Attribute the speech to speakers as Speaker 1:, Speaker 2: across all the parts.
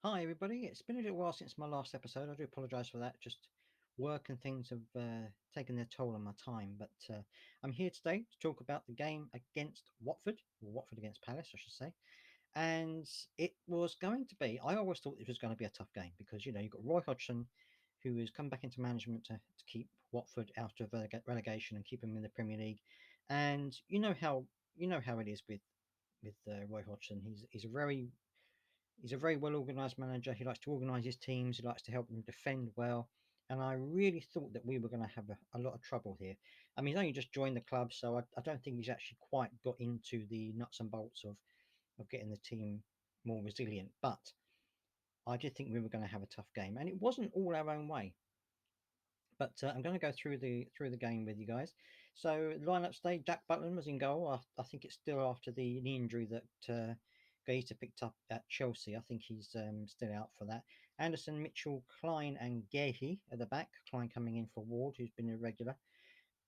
Speaker 1: Hi, everybody. It's been a little while since my last episode. I do apologise for that. Just work and things have taken their toll on my time. But I'm here today to talk about the game against Watford, or Watford against Palace, I should say. And it was going to be, I always thought it was going to be a tough game because, you've got Roy Hodgson, who has come back into management to keep Watford out of relegation and keep them in the Premier League. And you know how it is with Roy Hodgson. He's a very well organised manager. He likes to organise his teams. He likes to help them defend well. And I really thought that we were going to have a lot of trouble here. I mean, he's only just joined the club, so I don't think he's actually quite got into the nuts and bolts of getting the team more resilient. But I did think we were going to have a tough game, and it wasn't all our own way. But I'm going to go through the game with you guys. So lineup stage: Jack Butland was in goal. I think it's still after the knee injury that Gaeta picked up at Chelsea. I think he's still out for that. Anderson, Mitchell, Klein, and Gehi at the back. Klein coming in for Ward, who's been irregular.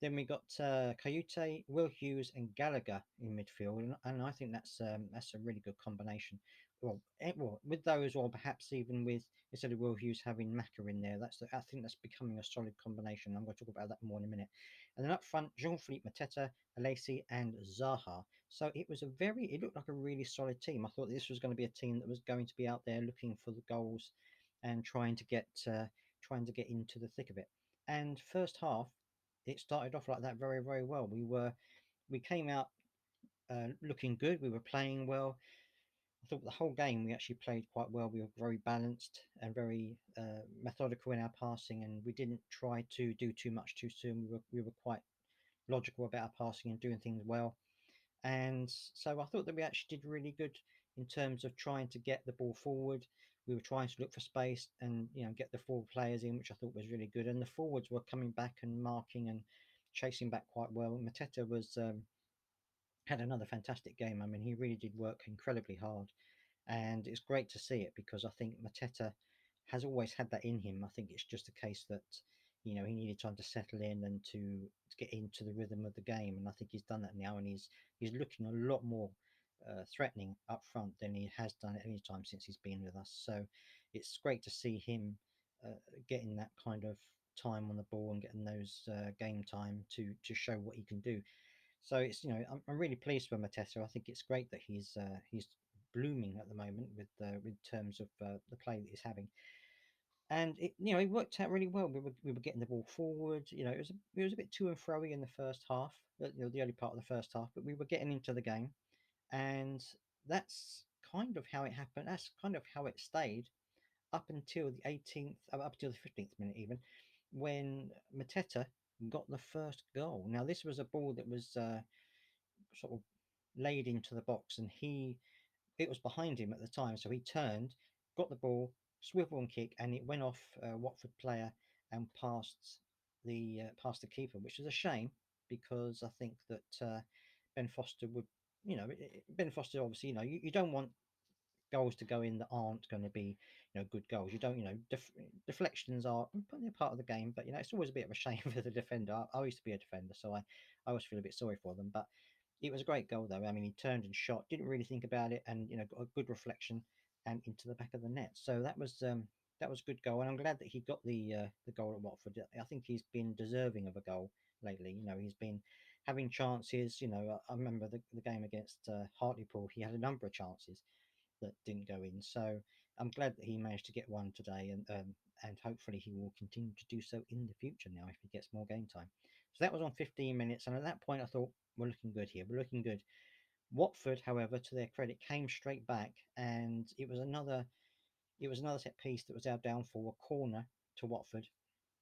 Speaker 1: Then we got Kayute, Will Hughes, and Gallagher in midfield, and I think that's a really good combination. Well, with those, or perhaps even with instead of Will Hughes having Maka in there, I think that's becoming a solid combination. I'm going to talk about that more in a minute. And then up front, Jean-Philippe Mateta, Alesi, and Zaha. So it looked like a really solid team. I thought this was going to be a team that was going to be out there looking for the goals and trying to get into the thick of it. And first half, it started off like that very, very well. We came out looking good. We were playing well. I thought the whole game we actually played quite well. We were very balanced and very methodical in our passing, and we didn't try to do too much too soon. We were quite logical about our passing and doing things well. And so I thought that we actually did really good in terms of trying to get the ball forward. We were trying to look for space and get the forward players in, which I thought was really good. And the forwards were coming back and marking and chasing back quite well. Mateta was had another fantastic game. I mean, he really did work incredibly hard, and it's great to see it because I think Mateta has always had that in him. I think it's just a case that he needed time to settle in and to get into the rhythm of the game, and I think he's done that now, and he's looking a lot more threatening up front than he has done at any time since he's been with us. So it's great to see him getting that kind of time on the ball and getting those game time to show what he can do. So I'm really pleased with Mateta. I think it's great that he's blooming at the moment with terms of the play that he's having, and it worked out really well. We were getting the ball forward. It was a bit to and fro in the first half, the early part of the first half, but we were getting into the game, and that's kind of how it happened. That's kind of how it stayed up until the 18th, up until the 15th minute even, when Mateta got the first goal. Now this was a ball that was sort of laid into the box, and it was behind him at the time, so he turned, got the ball, swivel and kick, and it went off a Watford player and past the keeper, which is a shame because I think that Ben Foster would, Ben Foster obviously, you don't want goals to go in that aren't going to be, good goals. You don't, deflections are they're part of the game, but it's always a bit of a shame for the defender. I used to be a defender, so I always feel a bit sorry for them. But it was a great goal, though. I mean, he turned and shot, didn't really think about it, and got a good reflection and into the back of the net. So that was a good goal, and I'm glad that he got the goal at Watford. I think he's been deserving of a goal lately. He's been having chances. I remember the game against Hartlepool. He had a number of chances that didn't go in. So I'm glad that he managed to get one today, and hopefully he will continue to do so in the future now if he gets more game time. So that was on 15 minutes, and at that point I thought we're looking good here. We're looking good. Watford, however, to their credit, came straight back, and it was another set piece that was our downfall, a corner to Watford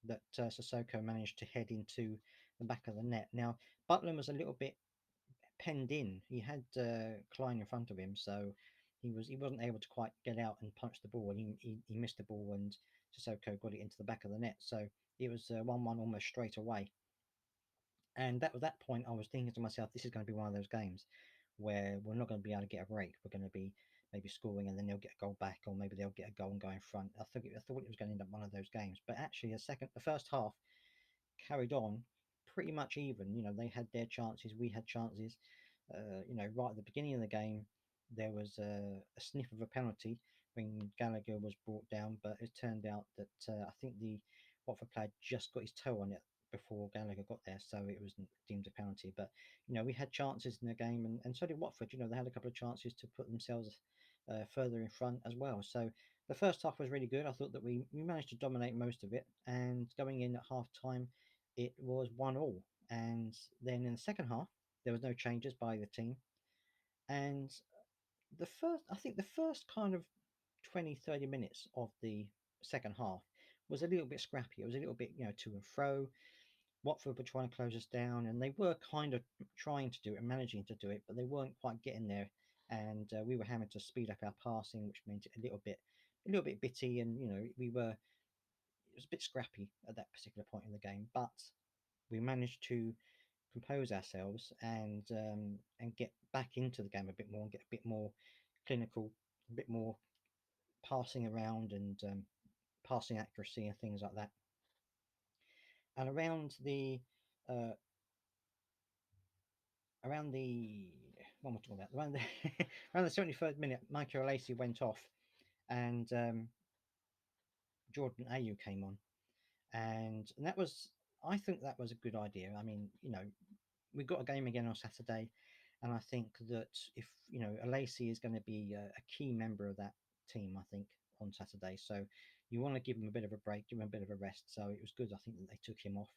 Speaker 1: that Sissoko managed to head into the back of the net. Now Butland was a little bit penned in. He had Klein in front of him, so he wasn't able to quite get out and punch the ball, and he missed the ball, and Sissoko got it into the back of the net. So it was 1-1 almost straight away. And that point, I was thinking to myself, this is going to be one of those games where we're not going to be able to get a break. We're going to be maybe scoring, and then they'll get a goal back, or maybe thought get a goal and go in front. I thought it was going to end up one of those games, but actually, the first half carried on pretty much even. They had their chances, we had chances. Right at the beginning of the game, there was a sniff of a penalty when Gallagher was brought down, but it turned out that I think the Watford player just got his toe on it before Gallagher got there, so it was not deemed a penalty. But we had chances in the game, and so did Watford. They had a couple of chances to put themselves further in front as well. So the first half was really good. I thought that we managed to dominate most of it, and going in at half time, it was 1-1. And then in the second half, there was no changes by the team, and I think the first kind of 20-30 minutes of the second half was a little bit scrappy. It was a little bit, to and fro. Watford were trying to close us down, and they were kind of trying to do it and managing to do it, but they weren't quite getting there. And we were having to speed up our passing, which made it a little bit bitty, and it was a bit scrappy at that particular point in the game. But we managed to compose ourselves and get back into the game a bit more and get a bit more clinical, a bit more passing around and passing accuracy and things like that. And uh, around the what am I talking about? Around the around the 73rd minute, Michael Lacey went off, and Jordan Ayew came on, and that was I think that was a good idea. I mean, we've got a game again on Saturday, and I think that if Lacey is going to be a key member of that team, I think on Saturday. So you want to give him a bit of a break, give him a bit of a rest. So it was good. I think that they took him off,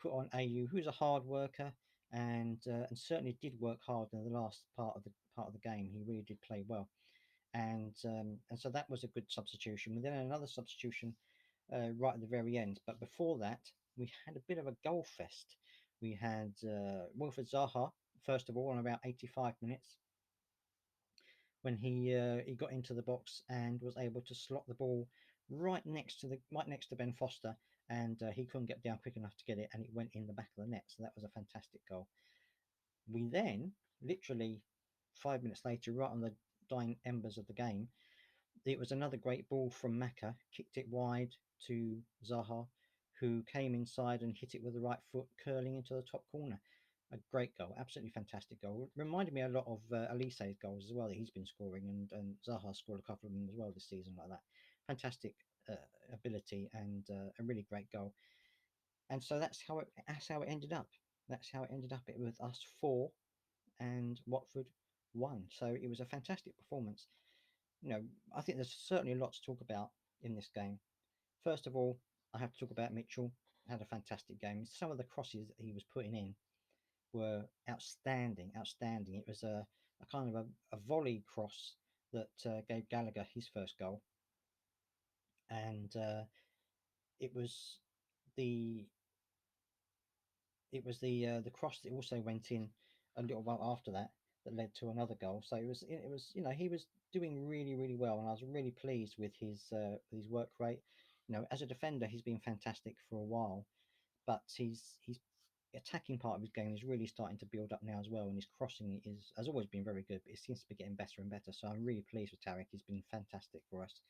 Speaker 1: put on Ayew, who's a hard worker, and certainly did work hard in the last part of the game. He really did play well, and so that was a good substitution. And then another substitution right at the very end. But before that, we had a bit of a goal fest. We had Wilfred Zaha, first of all, on about 85 minutes, when he got into the box and was able to slot the ball right next to Ben Foster, and he couldn't get down quick enough to get it, and it went in the back of the net. So that was a fantastic goal. We then, literally 5 minutes later, right on the dying embers of the game, it was another great ball from Maka, kicked it wide to Zaha, who came inside and hit it with the right foot, curling into the top corner. A great goal, absolutely fantastic goal. Reminded me a lot of Elise's goals as well that he's been scoring, and Zaha scored a couple of them as well this season like that. Fantastic uh, ability and a really great goal. And so that's how it ended up. That's how it ended up. It was us four and Watford won. So it was a fantastic performance. you know, I think there's certainly a lot to talk about in this game. First of all, I have to talk about Mitchell. Had a fantastic game. Some of the crosses that he was putting in were outstanding, outstanding. It was a kind of a volley cross that gave Gallagher his first goal, and it was the the cross that also went in a little while after that that led to another goal. So it was he was doing really really well, and I was really pleased with his work rate. As a defender, he's been fantastic for a while, but he's attacking part of his game is really starting to build up now as well, and his crossing is has always been very good, but it seems to be getting better and better. So I'm really pleased with Tarek. He's been fantastic for us.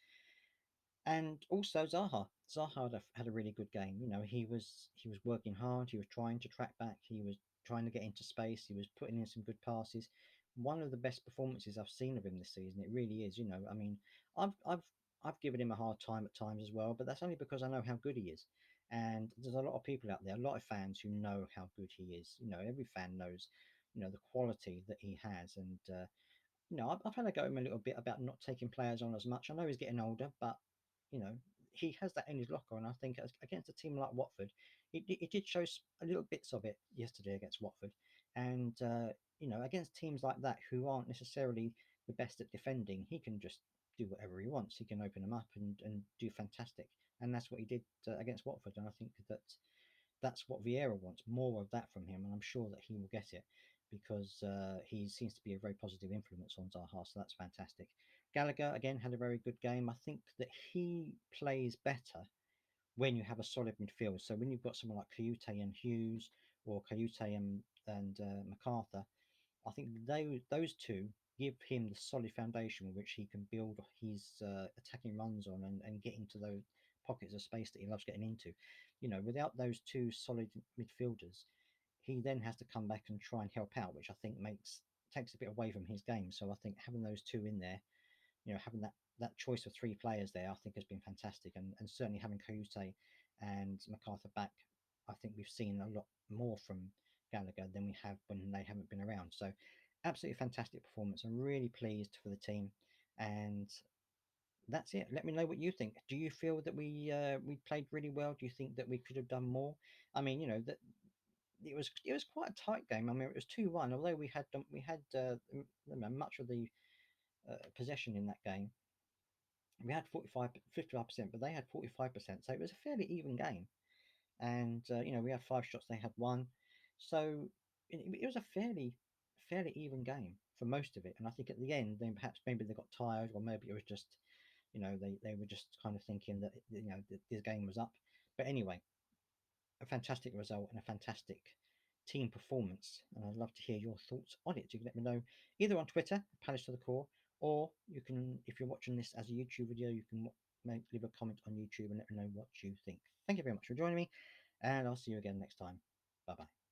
Speaker 1: And also Zaha. Zaha had a really good game. He was working hard. He was trying to track back. He was trying to get into space. He was putting in some good passes. One of the best performances I've seen of him this season. It really is. I mean, I've given him a hard time at times as well, but that's only because I know how good he is. And there's a lot of people out there, a lot of fans who know how good he is. Every fan knows, the quality that he has. And I've had a go at him a little bit about not taking players on as much. I know he's getting older, but you know, he has that in his locker, and I think against a team like Watford, it did show a little bits of it yesterday against Watford, and against teams like that who aren't necessarily the best at defending, he can just do whatever he wants. He can open them up and do fantastic, and that's what he did against Watford, and I think that's what Vieira wants, more of that from him, and I'm sure that he will get it because he seems to be a very positive influence on Zaha, so that's fantastic. Gallagher again had a very good game. I think that he plays better when you have a solid midfield. So when you've got someone like Kayute and Hughes, or Kayute and MacArthur, I think those two give him the solid foundation with which he can build his attacking runs on, and get into those pockets of space that he loves getting into. Without those two solid midfielders, he then has to come back and try and help out, which I think takes a bit away from his game. So I think having those two in there, having that that choice of three players there, I think, has been fantastic, and certainly having Kayuse and MacArthur back, I think we've seen a lot more from Gallagher than we have when they haven't been around. So, absolutely fantastic performance. I'm really pleased for the team, and that's it. Let me know what you think. Do you feel that we played really well? Do you think that we could have done more? I mean, that it was quite a tight game. I mean, it was 2-1. Although much of the possession in that game, we had 55%, but they had 45%. So it was a fairly even game. And we had five shots, they had one. So it was a fairly even game for most of it. And I think at the end, then perhaps maybe they got tired, or maybe it was just they were just kind of thinking that this game was up. But anyway, a fantastic result and a fantastic team performance. And I'd love to hear your thoughts on it. You can let me know either on Twitter, Palace to the Core, or you can, if you're watching this as a YouTube video, you can leave a comment on YouTube and let me know what you think. Thank you very much for joining me, and I'll see you again next time. Bye bye.